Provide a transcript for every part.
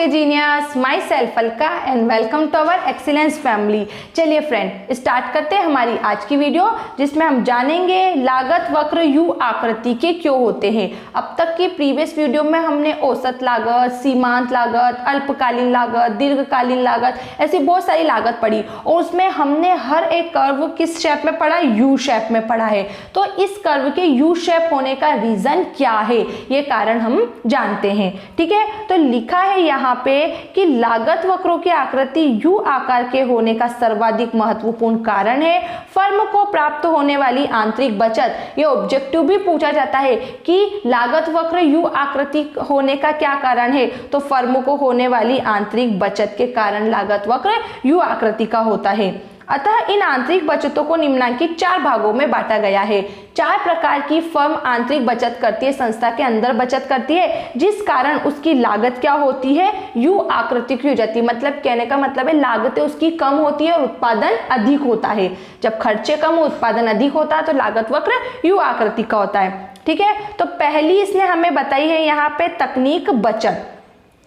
के genius, myself Alka and welcome to our excellence family. चलिए friend, start करते हैं हमारी आज की वीडियो, जिसमें हम जानेंगे लागत वक्र यू आकृति के क्यों होते हैं। अब तक की प्रीवियस वीडियो में हमने औसत लागत, सीमांत लागत, अल्पकालीन लागत, दीर्घकालीन लागत, ऐसी बहुत सारी लागत पढ़ी और उसमें हमने हर एक कर्व किस शेप में पढ़ा, यू शेप में पढ़ा है। तो इस कर्व के यू शेप होने का रीजन क्या है, ये कारण हम जानते हैं। ठीक है, तो लिखा है यहाँ पे कि लागत वक्रों की आकृति यू आकार के होने का सर्वाधिक महत्वपूर्ण कारण है फर्म को प्राप्त होने वाली आंतरिक बचत। ये ऑब्जेक्टिव भी पूछा जाता है कि लागत वक्र यू आकृति होने का क्या कारण है, तो फर्म को होने वाली आंतरिक बचत के कारण लागत वक्र यू आकृति का होता है। अतः इन आंतरिक बचतों को निम्नलिखित 4 भागों में बांटा गया है। 4 प्रकार की फर्म आंतरिक बचत करती है, संस्था के अंदर बचत करती है, जिस कारण उसकी लागत क्या होती है, यू आकृति की हो जाती है। मतलब कहने का मतलब है लागतें उसकी कम होती है और उत्पादन अधिक होता है। जब खर्चे कम हो, उत्पादन अधिक होता है, तो लागत वक्र यू आकृति का होता है। ठीक है, तो पहली इसने हमें बताई है यहाँ पे तकनीक बचत।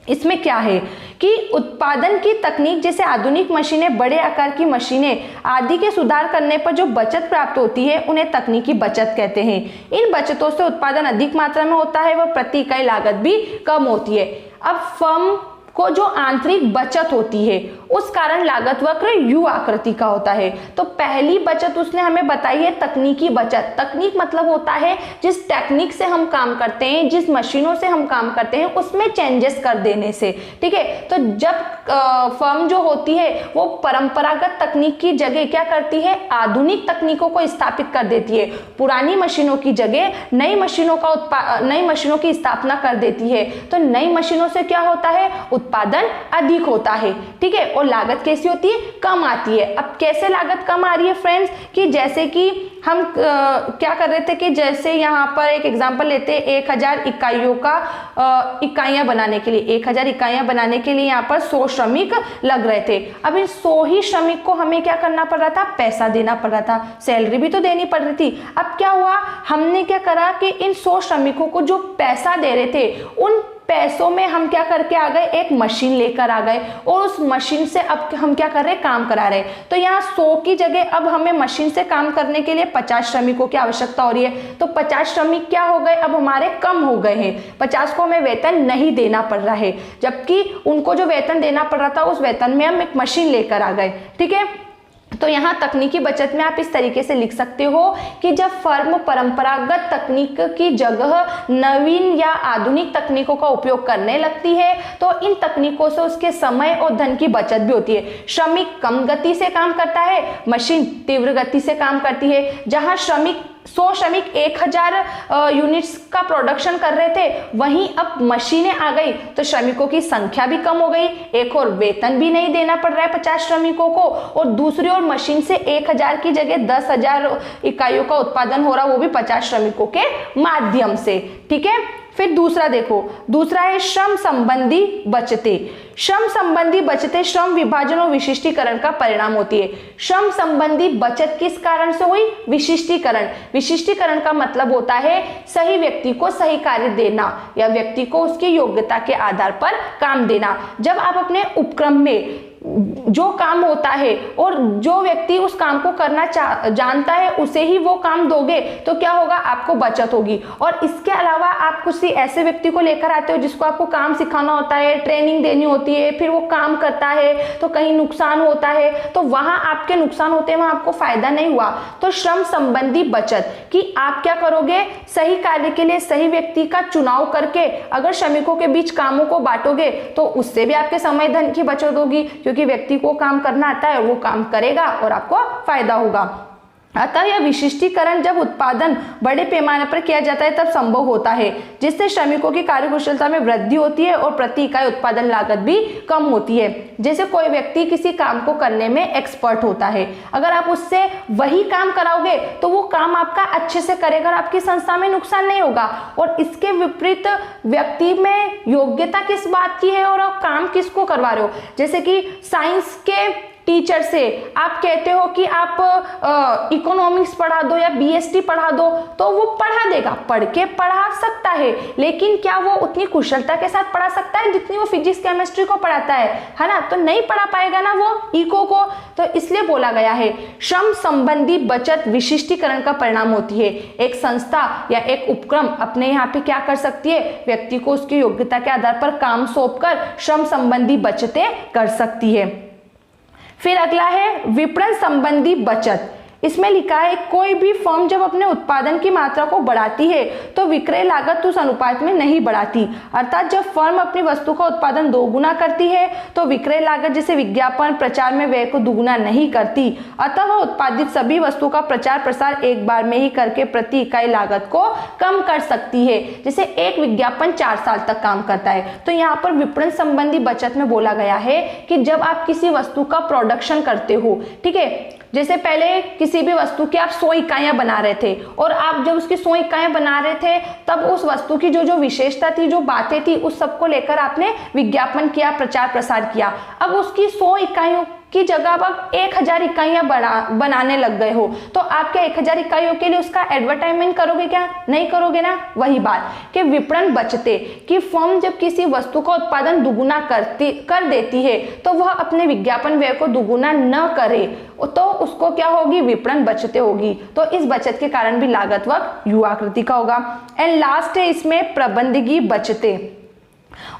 इसमें क्या है कि उत्पादन की तकनीक जैसे आधुनिक मशीनें, बड़े आकार की मशीनें आदि के सुधार करने पर जो बचत प्राप्त होती है उन्हें तकनीकी बचत कहते हैं। इन बचतों से उत्पादन अधिक मात्रा में होता है व प्रति इकाई लागत भी कम होती है। अब फर्म को जो आंतरिक बचत होती है उस कारण लागत वक्र यू आकृति का होता है। तो पहली बचत उसने हमें बताई है तकनीकी बचत। तकनीक मतलब होता है जिस टेक्निक से हम काम करते हैं, जिस मशीनों से हम काम करते हैं उसमें चेंजेस कर देने से। ठीक है, तो जब फर्म जो होती है वो परंपरागत तकनीक की जगह क्या करती है, आधुनिक तकनीकों को स्थापित कर देती है। पुरानी मशीनों की जगह नई मशीनों की स्थापना कर देती है। तो नई मशीनों से क्या होता है, उत्पादन अधिक होता है। ठीक है, और लागत कैसी होती है, कम आती है। अब कैसे लागत कम आ रही है फ्रेंड्स, कि जैसे कि हम क्या कर रहे थे कि जैसे यहाँ पर एक एग्जांपल लेते हैं, 1000 इकाइयों का इकाइयां बनाने के लिए 1000 इकाइयां बनाने के लिए यहाँ पर 100 श्रमिक लग रहे थे। अब इन 100 ही श्रमिक को हमें क्या करना पड़ रहा था, पैसा देना पड़ रहा था, सैलरी भी तो देनी पड़ रही थी। अब क्या हुआ, हमने क्या करा कि इन 100 श्रमिकों को जो पैसा दे रहे थे उन पैसों में हम क्या करके आ गए, एक मशीन लेकर आ गए और उस मशीन से अब हम क्या कर रहे हैं, काम करा रहे हैं। तो यहाँ 100 की जगह अब हमें मशीन से काम करने के लिए 50 श्रमिकों की आवश्यकता हो रही है। तो 50 श्रमिक क्या हो गए, अब हमारे कम हो गए हैं। 50 को हमें वेतन नहीं देना पड़ रहा है, जबकि उनको जो वेतन देना पड़ रहा था उस वेतन में हम एक मशीन लेकर आ गए। ठीक है, तो यहाँ तकनीकी बचत में आप इस तरीके से लिख सकते हो कि जब फर्म परंपरागत तकनीक की जगह नवीन या आधुनिक तकनीकों का उपयोग करने लगती है तो इन तकनीकों से उसके समय और धन की बचत भी होती है। श्रमिक कम गति से काम करता है, मशीन तीव्र गति से काम करती है। जहाँ 100 श्रमिक 1000 यूनिट्स का प्रोडक्शन कर रहे थे, वहीं अब मशीनें आ गई तो श्रमिकों की संख्या भी कम हो गई, एक और वेतन भी नहीं देना पड़ रहा है 50 श्रमिकों को, और दूसरी ओर मशीन से 1000 की जगह 10,000 इकाइयों का उत्पादन हो रहा, वो भी 50 श्रमिकों के माध्यम से। ठीक है, फिर दूसरा देखो, दूसरा है श्रम संबंधी बचतें। श्रम संबंधी बचतें श्रम विभाजन और विशिष्टीकरण का परिणाम होती है। श्रम संबंधी बचत किस कारण से हुई, विशिष्टीकरण। विशिष्टीकरण का मतलब होता है सही व्यक्ति को सही कार्य देना या व्यक्ति को उसकी योग्यता के आधार पर काम देना। जब आप अपने उपक्रम में जो काम होता है और जो व्यक्ति उस काम को करना जानता है उसे ही वो काम दोगे तो क्या होगा, आपको बचत होगी। और इसके अलावा आप किसी ऐसे व्यक्ति को लेकर आते हो जिसको आपको काम सिखाना होता है, ट्रेनिंग देनी होती है, फिर वो काम करता है तो कहीं नुकसान होता है, तो वहां आपके नुकसान होते हैं, वहां आपको फायदा नहीं हुआ। तो श्रम संबंधी बचत कि आप क्या करोगे, सही कार्य के लिए सही व्यक्ति का चुनाव करके अगर श्रमिकों के बीच कामों को बांटोगे तो उससे भी आपके समय धन की बचत होगी, क्योंकि व्यक्ति को काम करना आता है, वो काम करेगा और आपको फायदा होगा। अतः यह विशिष्टीकरण जब उत्पादन बड़े पैमाने पर किया जाता है तब संभव होता है, जिससे श्रमिकों की कार्यकुशलता में वृद्धि होती है और प्रति इकाई उत्पादन लागत भी कम होती है। जैसे कोई व्यक्ति किसी काम को करने में एक्सपर्ट होता है, अगर आप उससे वही काम कराओगे तो वो काम आपका अच्छे से करेगा और आपकी संस्था में नुकसान नहीं होगा। और इसके विपरीत व्यक्ति में योग्यता किस बात की है और आप काम किसको करवा रहे हो, जैसे कि साइंस के टीचर से आप कहते हो कि आप इकोनॉमिक्स पढ़ा दो या बीएसटी पढ़ा दो, तो वो पढ़ा देगा, पढ़ के पढ़ा सकता है, लेकिन क्या वो उतनी कुशलता के साथ पढ़ा सकता है जितनी वो फिजिक्स केमिस्ट्री को पढ़ाता है ना? तो नहीं पढ़ा पाएगा ना वो इको को। तो इसलिए बोला गया है श्रम संबंधी बचत विशिष्टीकरण का परिणाम होती है। एक संस्था या एक उपक्रम अपने यहाँ पे क्या कर सकती है, व्यक्ति को उसकी योग्यता के आधार पर काम सौंपकर श्रम संबंधी बचतें कर सकती है। फिर अगला है विपणन संबंधी बचत। इसमें लिखा है कोई भी फर्म जब अपने उत्पादन की मात्रा को बढ़ाती है तो विक्रय लागत उस अनुपात में नहीं बढ़ाती। अर्थात जब फर्म अपनी वस्तु का उत्पादन दोगुना करती है तो विक्रय लागत जैसे विज्ञापन प्रचार में व्यय को दुगुना नहीं करती। अतः वह उत्पादित सभी वस्तु का प्रचार प्रसार एक बार में ही करके प्रति इकाई लागत को कम कर सकती है। जैसे एक विज्ञापन 4 साल तक काम करता है, तो यहाँ पर विपणन संबंधी बचत में बोला गया है कि जब आप किसी वस्तु का प्रोडक्शन करते हो, ठीक है, जैसे पहले किसी भी वस्तु की आप 100 इकाइयां बना रहे थे और आप जब उसकी 100 इकाइयां बना रहे थे तब उस वस्तु की जो विशेषता थी, जो बातें थी, उस सबको लेकर आपने विज्ञापन किया, प्रचार प्रसार किया। अब उसकी 100 इकाइयों की जगह आप 1000 इकाइयां बनाने लग गए हो, तो आप क्या 1000 इकाइयों के लिए उसका एडवर्टाइजमेंट करोगे क्या? नहीं करोगे ना। वही बात कि विपणन बचते कि फर्म जब किसी वस्तु का उत्पादन दुगुना कर देती है तो वह अपने विज्ञापन व्यय को दुगुना न करे, तो उसको क्या होगी, विपणन बचते होगी। तो इस बचत के कारण भी लागत वक्र यू आकृति का होगा। एंड लास्ट है इसमें प्रबंधकीय बचतें।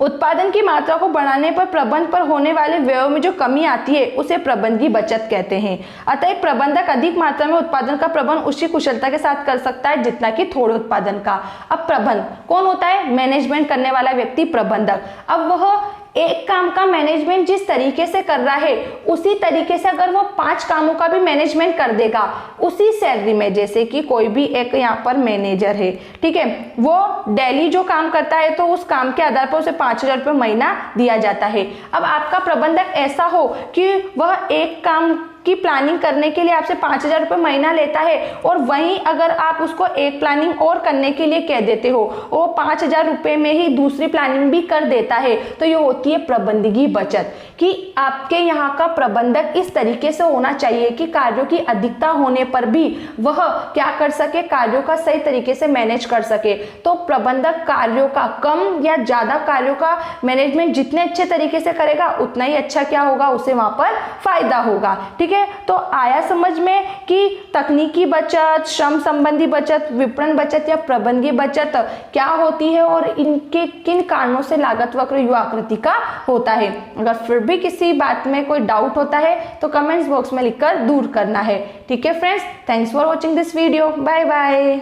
उत्पादन की मात्रा को बढ़ाने पर प्रबंध पर होने वाले व्ययों में जो कमी आती है उसे प्रबंधकीय बचत कहते हैं। अतः एक प्रबंधक अधिक मात्रा में उत्पादन का प्रबंध उसी कुशलता के साथ कर सकता है जितना कि थोड़े उत्पादन का। अब प्रबंध कौन होता है? मैनेजमेंट करने वाला व्यक्ति प्रबंधक। अब वह एक काम का मैनेजमेंट जिस तरीके से कर रहा है उसी तरीके से अगर वो 5 कामों का भी मैनेजमेंट कर देगा उसी सैलरी में, जैसे कि कोई भी एक यहाँ पर मैनेजर है, ठीक है, वो डेली जो काम करता है तो उस काम के आधार पर उसे 5000 रुपये महीना दिया जाता है। अब आपका प्रबंधक ऐसा हो कि वह एक काम की प्लानिंग करने के लिए आपसे 5000 रुपये महीना लेता है और वहीं अगर आप उसको एक प्लानिंग और करने के लिए कह देते हो, वो 5000 रुपये में ही दूसरी प्लानिंग भी कर देता है, तो ये होती है प्रबंधकीय बचत। कि आपके यहाँ का प्रबंधक इस तरीके से होना चाहिए कि कार्यों की अधिकता होने पर भी वह क्या कर सके, कार्यों का सही तरीके से मैनेज कर सके। तो प्रबंधक कार्यों का कम या ज्यादा कार्यों का मैनेजमेंट जितने अच्छे तरीके से करेगा उतना ही अच्छा क्या होगा, उसे वहां पर फायदा होगा। ठीक है, तो आया समझ में कि तकनीकी बचत, श्रम संबंधी बचत, विपणन बचत या प्रबंधकीय बचत क्या होती है और इनके किन कारणों से लागत वक्र यू आकृति का होता है। अगर फिर भी किसी बात में कोई डाउट होता है तो कमेंट्स बॉक्स में लिखकर दूर करना है। ठीक है friends, thanks for watching this video, bye bye.